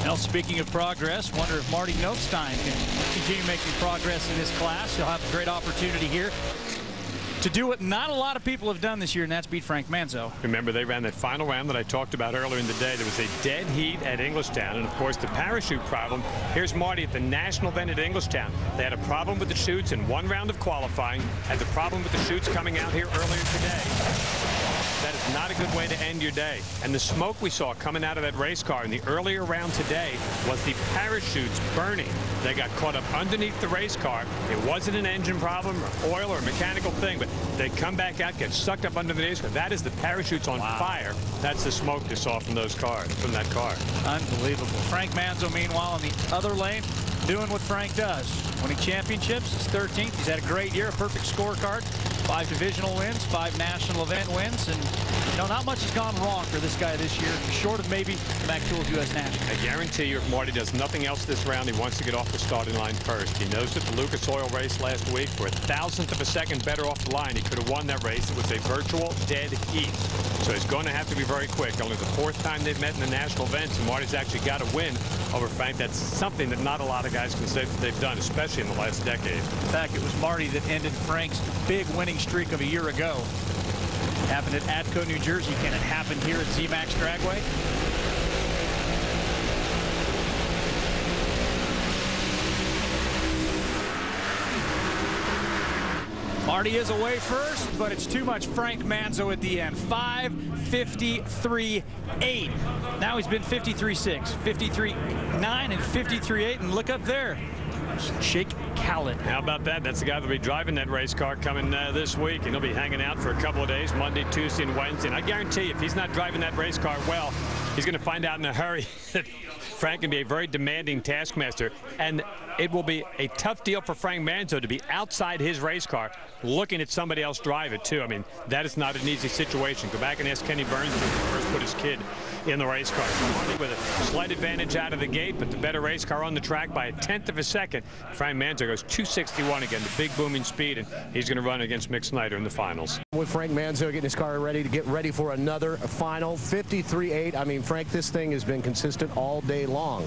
Well, speaking of progress, wonder if Marty Nothstein can continue making progress in this class. He'll have a great opportunity here to do what not a lot of people have done this year, and that's beat Frank Manzo. Remember, they ran that final round that I talked about earlier in the day. There was a dead heat at Englishtown, and of course the parachute problem. Here's Marty at the national event at Englishtown. They had a problem with the chutes in one round of qualifying, had the problem with the chutes coming out here earlier today. That is not a good way to end your day. And the smoke we saw coming out of that race car in the earlier round today was the parachutes burning. They got caught up underneath the race car. It wasn't an engine problem or oil or a mechanical thing, but they come back out, get sucked up under the race car. That is the parachutes on fire. That's the smoke you saw from those cars, from that car. Unbelievable. Frank Manzo, meanwhile, in the other lane, doing what Frank does. Winning championships, he's 13th. He's had a great year, a perfect scorecard. 5 divisional wins, 5 national event wins, and not much has gone wrong for this guy this year, short of maybe the back tool of U.S. National. I guarantee you, if Marty does nothing else this round, he wants to get off the starting line first. He knows that the Lucas Oil race last week, for a thousandth of a second better off the line, he could have won that race. It was a virtual dead heat. So he's going to have to be very quick. Only the 4th time they've met in the national events, and Marty's actually got a win over Frank. That's something that not a lot of guys can say that they've done, especially in the last decade. In fact, it was Marty that ended Frank's big winning streak of a year ago. Happened at Atco, New Jersey. Can it happen here at ZMAX Dragway? Marty is away first, but it's too much Frank Manzo at the end. 5:53.8. Now he's been 53.6, 53.9, and 53.8. And look up there. Sheik Khalid. How about that? That's the guy that'll be driving that race car coming this week, and he'll be hanging out for a couple of days, Monday, Tuesday, and Wednesday. And I guarantee you, if he's not driving that race car well, he's going to find out in a hurry that Frank can be a very demanding taskmaster, and it will be a tough deal for Frank Manzo to be outside his race car looking at somebody else drive it, too. I mean, that is not an easy situation. Go back and ask Kenny Burns when he first put his kid in the race car. With a slight advantage out of the gate, but the better race car on the track by a tenth of a second. Frank Manzo goes 261 again, the big booming speed, and he's going to run against Mick Snyder in the finals. With Frank Manzo getting his car ready to get ready for another final, 53.8. I mean, Frank, this thing has been consistent all day long.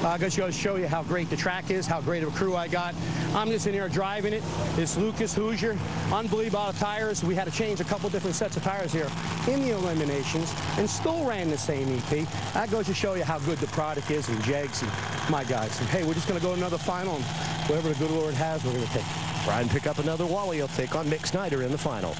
I'm going to show you how great the track is, how great of a crew I got. I'm just in here driving it. It's Lucas Hoosier. Unbelievable tires. We had to change a couple different sets of tires here in the eliminations and still ran the same EP. That goes to show you how good the product is, and Jags and my guys. And hey, we're just going to go to another final, and whatever the good Lord has, we're going to take. Try and pick up another Wally. He'll take on Mick Snyder in the final.